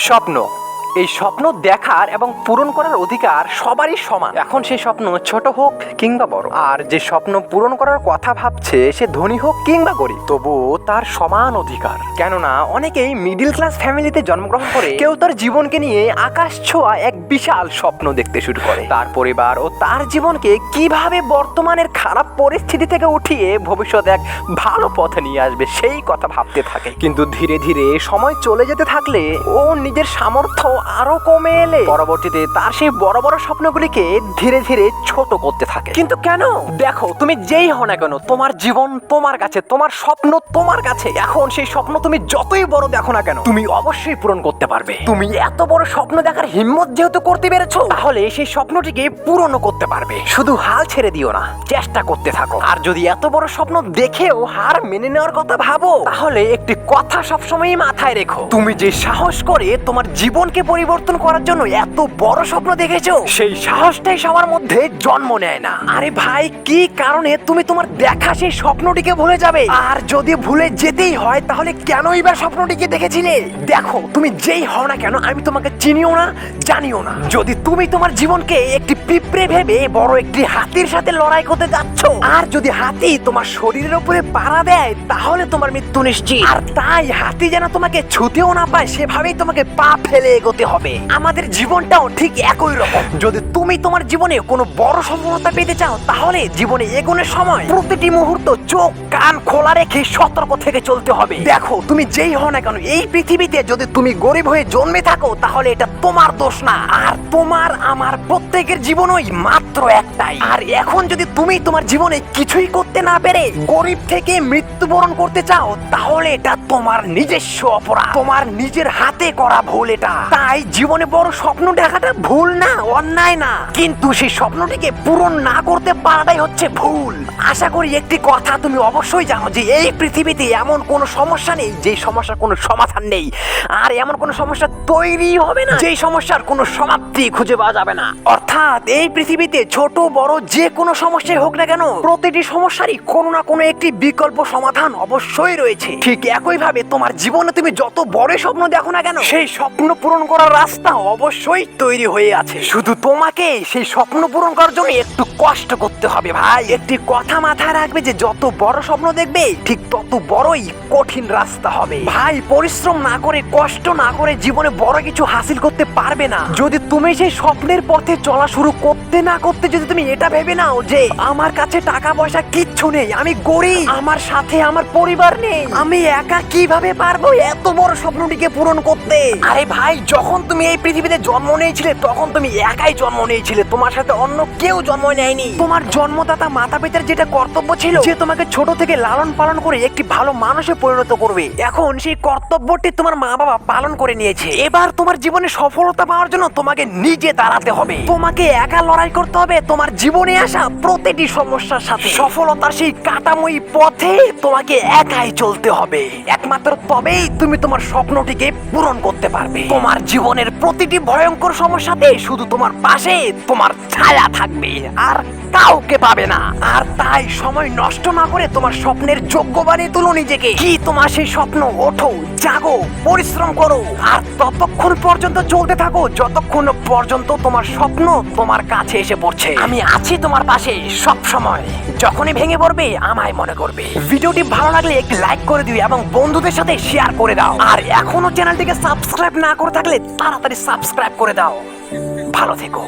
স্বপ্ন, এই স্বপ্ন দেখার এবং পূরণ করার অধিকার সবারই সমান। এখন সেই স্বপ্ন ছোট হোক কিংবা বড়, আর যে স্বপ্ন পূরণ করার কথা ভাবছে সে ধনী হোক কিংবা গরিব, তবুও তার সমান অধিকার। কেননা অনেকেই মিডিল ক্লাস ফ্যামিলিতে জন্মগ্রহণ করে কেউ তার জীবনকে নিয়ে আকাশ ছোঁয়া এক বিশাল স্বপ্ন দেখতে শুরু করে। তার পরিবার ও তার জীবনকে কিভাবে বর্তমানের খারাপ পরিস্থিতি থেকে উঠিয়ে ভবিষ্যতে এক ভালো পথে নিয়ে আসবে সেই কথা ভাবতে থাকে। কিন্তু ধীরে ধীরে সময় চলে যেতে থাকলে ও নিজের সামর্থ্য আরো কমে এলে পরবর্তীতে তার সেই বড় বড় স্বপ্নগুলিকে ধীরে ধীরে ছোট করতে থাকে। কিন্তু কেন? দেখো, তুমি যেই হও না কেন, তোমার জীবন তোমার কাছে, তোমার স্বপ্ন তোমার কাছে। এখন সেই স্বপ্ন তুমি যতই বড় দেখো না কেন, তুমি অবশ্যই পূরণ করতে পারবে। তুমি এত বড় স্বপ্ন দেখার হিম্মত যেহেতু করতে পেরেছো, তাহলে সেই স্বপ্নটিকে পূরণও করতে পারবে। শুধু হাল ছেড়ে দিও না, চেষ্টা করতে থাকো। আর যদি এত বড় স্বপ্ন দেখেও হার মেনে নেওয়ার কথা ভাবো, তাহলে একটি কথা সবসময় মাথায় রেখো, তুমি যে সাহস করে তোমার জীবনকে পরিবর্তন করার জন্য এত বড় স্বপ্ন দেখেছো, সেই সাহসটাই সবার মধ্যে জন্ম নেয় না। আরে ভাই, কি কারণে তুমি তোমার দেখা সেই স্বপ্নটিকে ভুলে যাবে? আর যদি ভুলে যেতেই হয়, তাহলে কেনই বা স্বপ্নটিকে দেখেছিলে? দেখো, তুমি যেই হও না কেন, আমি তোমাকে চিনিও না, জানিও না। যদি তুমি তোমার জীবনকে একটি পিঁপড়ে ভেবে বড় একটি হাতির সাথে লড়াই করতে যাচ্ছ, আর যদি হাতি তোমার শরীরের উপরে পাড়া দেয়, তাহলে তোমার মৃত্যু নিশ্চিত। আর তাই হাতি যেন তোমাকে ছুতেও না পায়, সেভাবেই তোমাকে পা ফেলে এগোতে হবে। আমাদের জীবনটাও ঠিক একই রকম। যদি তুমি তোমার জীবনে কোনো বড় সফলতা পেতে চাও, তাহলে জীবনে এগোনোর সময় প্রতিটি মুহূর্ত চোখ কান খোলা রেখে সতর্ক থেকে চলতে হবে। দেখো, তুমি যেই হও না কেন, এই পৃথিবীতে যদি তুমি গরিব হয়ে জন্মে থাকো, তাহলে এটা তোমার দোষ না। আর তোমার আমার প্রত্যেকের জীবনই মাত্র একটাই। আর এখন যদি তুমি তোমার জীবনে কিছুই করতে না পেরে গরিব থেকে মৃত্যুবরণ করতে চাও, তাহলে এটা তোমার নিজস্ব অপরাধ, তোমার নিজের হাতে করা ভুল এটা। তাই জীবনে বড় স্বপ্ন দেখাটা ভুল না, অন্যায় না, কিন্তু সেই স্বপ্নটিকে পূরণ না করতে পারাটাই হচ্ছে ভুল। আশা করি একটি কথা তুমি অবশ্যই জানো, যে এই পৃথিবীতে এমন কোনো সমস্যা নেই যে সমস্যার কোনো সমাধান নেই, আর এমন কোনো সমস্যা তৈরি হবে না যেই সমস্যার কোনো সমাপ্তি খুঁজে পাওয়া যাবে না। অর্থাৎ এই পৃথিবীতে ছোট বড় যে কোনো সমস্যাই হোক না কেন, প্রতিটি সমস্যারই কোনো না কোনো একটি বিকল্প সমাধান অবশ্যই রয়েছে। ঠিক একইভাবে তোমার জীবনে তুমি যত বড় স্বপ্ন দেখো না কেন, সেই স্বপ্ন পূরণ করার রাস্তা অবশ্যই তৈরি হয়ে আছে। শুধু তোমাকে সেই স্বপ্ন পূরণ করার জন্য একটু কষ্ট করতে হবে ভাই। একটি কথা মাথায় রাখবে, যে যত বড় স্বপ্ন দেখবে ঠিক তত বড়ই কঠিন রাস্তা হবে ভাই। পরিশ্রম না করে, কষ্ট না করে জীবনে বড় কিছু হাসিল করতে পারবে না। যদি তুমি সেই স্বপ্নের পথে চলা শুরু করতে না করতে যদি তুমি এটা ভেবে নাও যে আমার কাছে টাকা পয়সা কিচ্ছু নেই, আমি গরিব, আমার সাথে আমার পরিবার নেই, আমি একা কিভাবে পারবো এত বড় স্বপ্নটিকে পূরণ করতে? আরে ভাই, যখন তুমি এই পৃথিবীতে জন্ম নিয়েছিলে, তখন তুমি একাই জন্ম নিয়েছিলে, তোমার সাথে অন্য কেউ জন্ম নেয়নি। তোমার জন্মদাতা মাতা পিতার যেটা কর্তব্য ছিল, যে তোমাকে ছোট থেকে লালন পালন করে একটি ভালো মানুষে পরিণত করবে, এখন সেই কর্তব্যটি তোমার মা বাবা পালন করে নিয়েছে। এবার তোমার জীবনে সফলতা পাওয়ার জন্য তোমাকে নিজে দাঁড়াতে হবে, তোমাকে একা লড়াই করতে হবে তোমার জীবনে আসা প্রতিটি সমস্যার সাথে। সফলতার সেই কাটাময়ী পথে তোমাকে একাই চলতে হবে। একমাত্র তবেই তুমি তোমার স্বপ্নটিকে পূরণ করতে পারবে। তোমার জীবনের প্রতিটি ভয়ঙ্কর সমস্যাতে শুধু তোমার পাশে তোমার ছায়া থাকবে, আর কাউকে পাবে না। আর তাই সময় নষ্ট না করে তোমার স্বপ্নের যোগ্য বানিয়ে তুলো নিজেকে। কি তোমার সেই স্বপ্ন? ওঠো, জাগো, পরিশ্রম করো, আর ততক্ষণ পর্যন্ত চলতে থাকো যতক্ষণ পর্যন্ত তোমার স্বপ্ন তোমার কাছে এসে পড়ছে। আমি আছি তোমার পাশে সব সময়। যখনই ভেঙে পড়বে আমায় মনে করবে। ভিডিওটি ভালো লাগলে একটি লাইক করে দিও এবং বন্ধুদের সাথে শেয়ার করে দাও। আর এখনো চ্যানেলটিকে সাবস্ক্রাইব না করে থাকলে তাড়াতাড়ি সাবস্ক্রাইব করে দাও। ভালো থেকো।